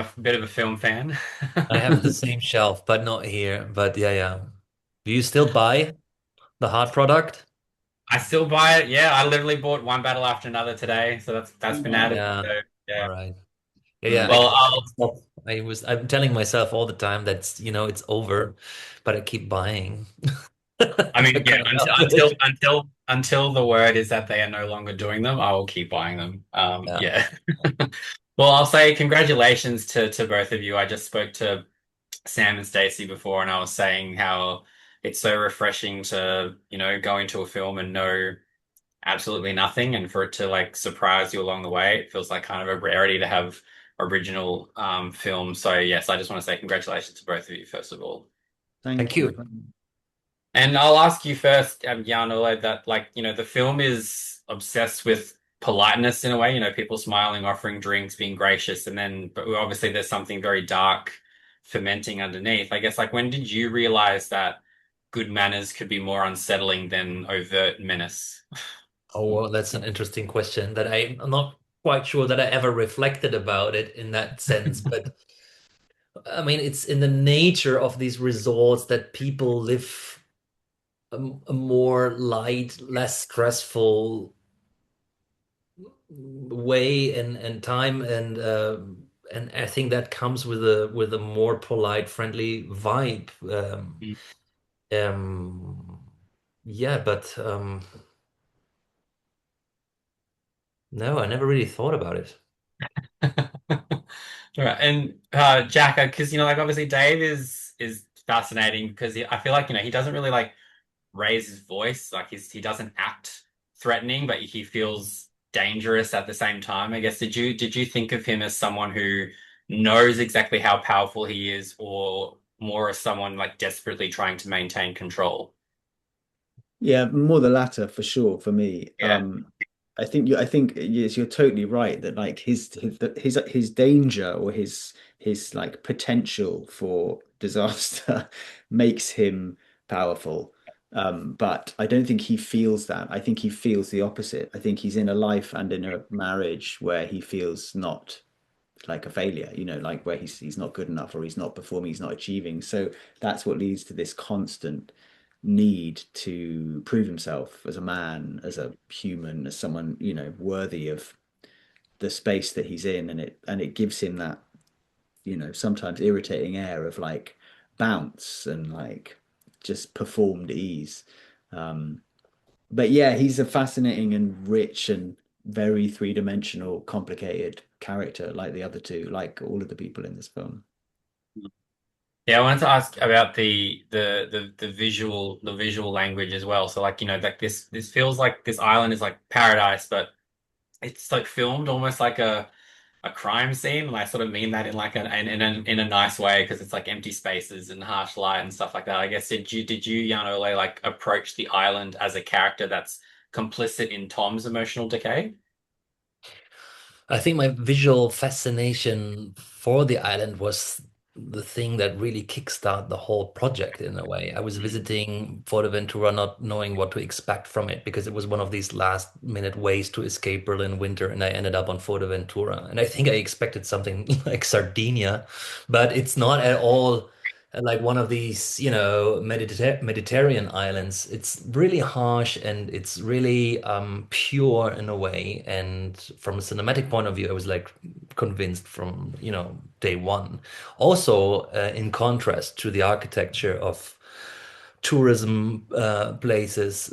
a bit of a film fan. I have the same shelf, but not here. But yeah, yeah. Do you still buy the hard product? I still buy it. Yeah, I literally bought one battle after another today, so that's been added. Yeah. So All yeah. right. Yeah, yeah. I Well, can't stop. I'm telling myself all the time that's, it's over, but I keep buying. I I mean, yeah, can't until help until it. until until the word is that they are no longer doing them, I will keep buying them. Yeah. Yeah. Well, I'll say congratulations to both of you. I just spoke to Sam and Stacey before, and I was saying how it's so refreshing to, go into a film and know absolutely nothing, and for it to like surprise you along the way. It feels like kind of a rarity to have original films. So yes, I just want to say congratulations to both of you, first of all. Thank Thank you. you. And I'll ask you first, Jan Ole, that like, the film is obsessed with politeness in a way, people smiling, offering drinks, being gracious, and then but obviously there's something very dark fermenting underneath. I guess like when did you realize that good manners could be more unsettling than overt menace? Oh, well, that's an interesting question that I'm not quite sure that I ever reflected about it in that sense. But I mean, it's in the nature of these resorts that people live a more light, less stressful way and time and I think that comes with a more polite, friendly vibe. Um, yeah, but no, I never really thought about it. Right. And Jack, because like obviously Dave is fascinating because I feel like he doesn't really like raise his voice, like he doesn't act threatening, but he feels dangerous at the same time. I guess did you think of him as someone who knows exactly how powerful he is, or more as someone like desperately trying to maintain control? Yeah, more the latter for sure for me. Yeah. I think yes, you're totally right that like his danger or his like potential for disaster makes him powerful. But I don't think he feels that. I think he feels the opposite. I think he's in a life and in a marriage where he feels not like a failure, like where he's not good enough or he's not performing, he's not achieving. So that's what leads to this constant need to prove himself as a man, as a human, as someone, worthy of the space that he's in. And it gives him that, sometimes irritating air of like bounce and like just performed ease. Um, but yeah, he's a fascinating and rich and very three-dimensional, complicated character, like the other two, like all of the people in this film. Yeah, I wanted to ask about the visual language as well. So like, like this feels like this island is like paradise, but it's like filmed almost like a crime scene, and I sort of mean that in like in a nice way because it's like empty spaces and harsh light and stuff like that. I guess did you Jan Ole like approach the island as a character that's complicit in Tom's emotional decay? I think my visual fascination for the island was the thing that really kickstarted the whole project in a way. I was Mm. visiting Ventura not knowing what to expect from it because it was one of these last minute ways to escape Berlin winter, and I ended up on Ventura. And I think I expected something like Sardinia, but it's not at all like one of these, Mediterranean islands. It's really harsh and it's really pure in a way. And from a cinematic point of view, I was like convinced from, day one. Also, in contrast to the architecture of tourism places.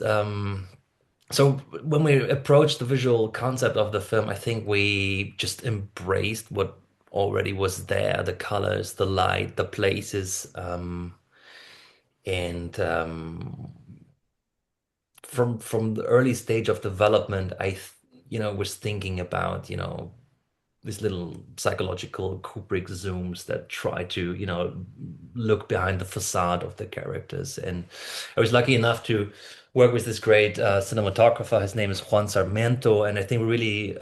So when we approached the visual concept of the film, I think we just embraced what already was there, the colors, the light, the places, and from the early stage of development, was thinking about, these little psychological Kubrick zooms that try to, look behind the facade of the characters. And I was lucky enough to work with this great cinematographer. His name is Juan Sarmiento, and I think we really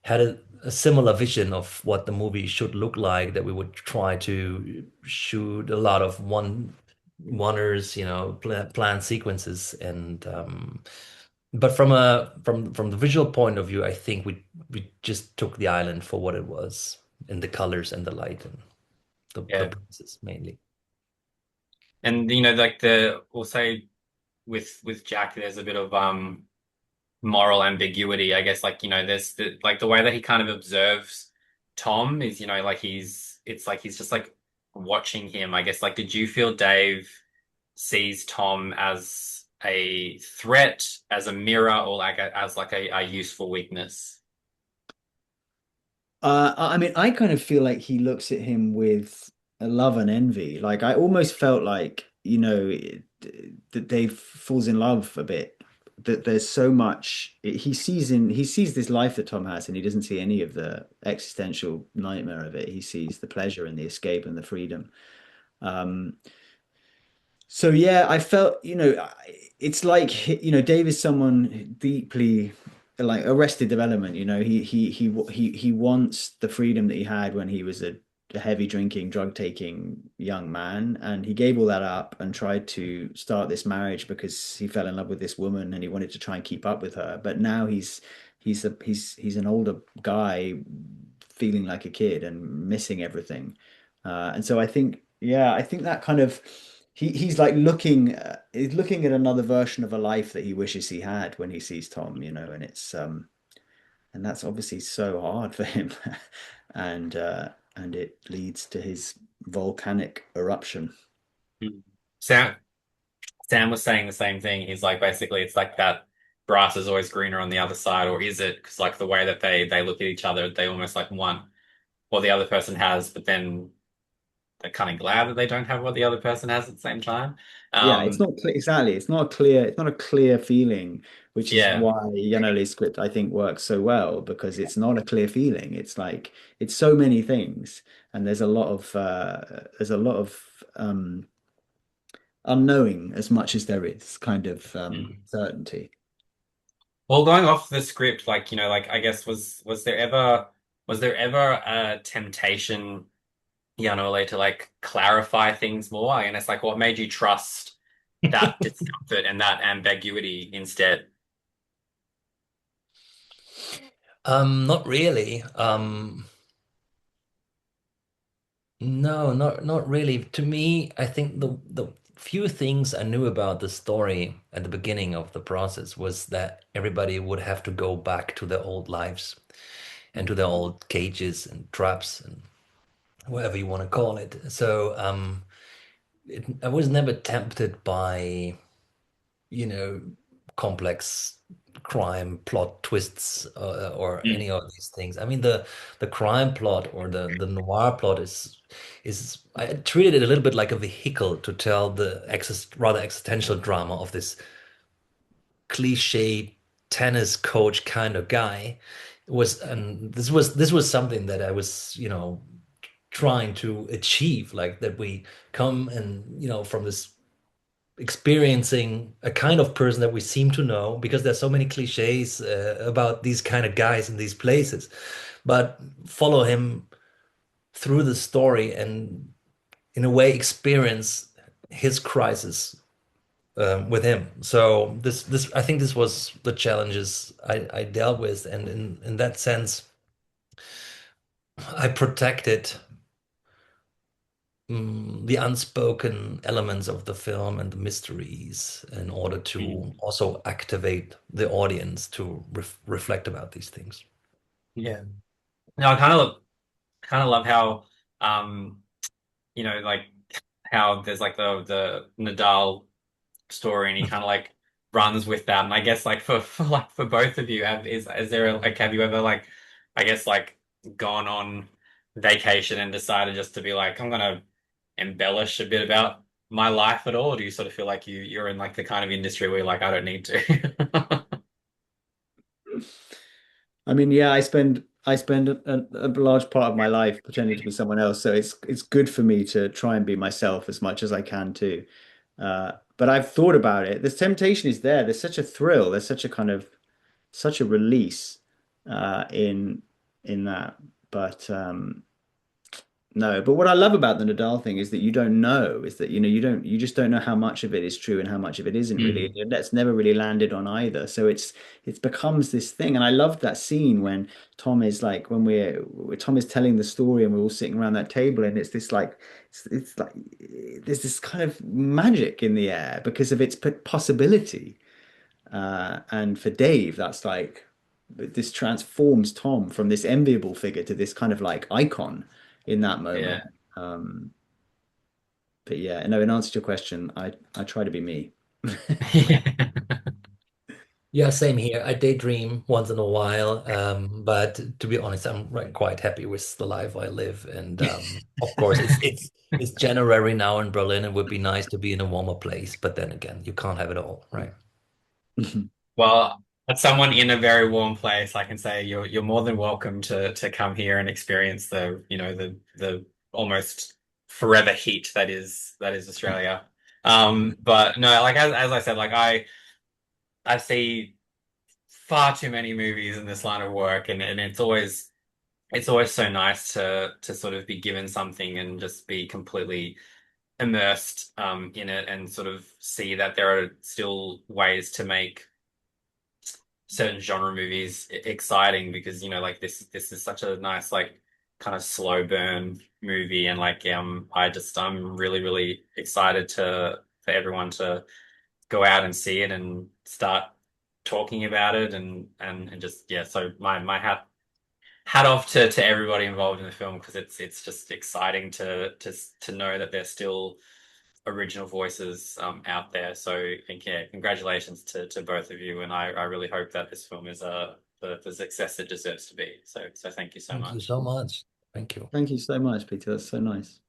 had a similar vision of what the movie should look like. That we would try to shoot a lot of oneers, planned sequences, and but from the visual point of view, I think we just took the island for what it was. in the colors and the light and the Yeah. process mainly. And like we'll say with Jack, there's a bit of moral ambiguity, I guess. Like, there's the way that he kind of observes Tom is, like it's like he's just like watching him, I guess. Like, did you feel Dave sees Tom as a threat, as a mirror, or like as like a useful weakness? I mean, I kind of feel like he looks at him with a love and envy. Like I almost felt like, that Dave falls in love a bit. That there's so much he sees this life that Tom has, and he doesn't see any of the existential nightmare of it. He sees the pleasure and the escape and the freedom. Um, so yeah, I felt, it's like, Dave is someone deeply like Arrested Development. He wants the freedom that he had when he was a heavy drinking, drug taking young man, and he gave all that up and tried to start this marriage because he fell in love with this woman and he wanted to try and keep up with her. But now he's an older guy feeling like a kid and missing everything. And so I think, yeah, I think that kind of he's like he's looking at another version of a life that he wishes he had when he sees Tom, and it's and that's obviously so hard for him, and it leads to his volcanic eruption. Mm. Sam Sam was saying the same thing. He's like, basically, it's like that grass is always greener on the other side, or is it? Because like the way that they look at each other, they almost like want what the other person has, but then they're kind of glad that they don't have what the other person has at the same time. Yeah, it's Um, not clear, exactly. It's not a clear feeling, which is yeah. why Jan Ole's script I think works so well because it's not a clear feeling. It's like it's so many things, and there's a lot of unknowing as much as there is kind of Mm. certainty. Well, going off the script, like, like I guess was there ever a temptation, Jan Ole, to like clarify things more? And it's like what made you trust that discomfort and that ambiguity instead? Not really. No, not really. To me, I think the few things I knew about the story at the beginning of the process was that everybody would have to go back to their old lives and to their old cages and traps and whatever you want to call it. So I was never tempted by, you know, complex crime plot twists or any Mm. of these things. I mean, the crime plot or the noir plot is I treated it a little bit like a vehicle to tell the rather existential drama of this cliche tennis coach kind of guy. And this was something that I was, trying to achieve, like that we come and, from this experiencing a kind of person that we seem to know because there's so many cliches about these kind of guys in these places, but follow him through the story and in a way experience his crisis with him. So this I think this was the challenges I dealt with, and in that sense, I protected the unspoken elements of the film and the mysteries in order to Mm. also activate the audience to reflect about these things. Yeah. No, I kind of love how like how there's like the Nadal story and he kind of like runs with that. And I guess like for both of you, is there like have you ever like I guess like gone on vacation and decided just to be like I'm gonna embellish a bit about my life at all? Or do you sort of feel like you're in like the kind of industry where you're like I don't need to? I mean, yeah, I spend a large part of my life pretending to be someone else, so it's good for me to try and be myself as much as I can too. But I've thought about it. This temptation is there. There's such a thrill. There's such a kind of such a release in that. But No, but what I love about the Nadal thing is that you don't know, is that you just don't know how much of it is true and how much of it isn't really. Mm. And that's never really landed on either. So it becomes this thing. And I loved that scene when Tom is like Tom is telling the story and we're all sitting around that table and it's this like it's like there's this kind of magic in the air because of its possibility. And for Dave, that's like this transforms Tom from this enviable figure to this kind of like icon in that moment. Yeah. Um, but yeah, no, in answer to your question, I try to be me. Yeah, same here. I daydream once in a while, but to be honest, I'm quite happy with the life I live. And of course, it's January now in Berlin. It would be nice to be in a warmer place, but then again, you can't have it all, right? Well, as someone in a very warm place, I can say you're more than welcome to come here and experience the, the almost forever heat that is Australia. But no, like as I said, like I see far too many movies in this line of work, and it's always so nice to sort of be given something and just be completely immersed in it and sort of see that there are still ways to make certain genre movies exciting because like this is such a nice like kind of slow burn movie and like I'm really excited to for everyone to go out and see it and start talking about it and just yeah, so my hat off to everybody involved in the film because it's just exciting to know that there's still original voices out there. So I think yeah, congratulations to both of you, and I really hope that this film is the success it deserves to be. So thank you so Thank you much. so much. Thank you. Thank you so much, Peter. That's so nice.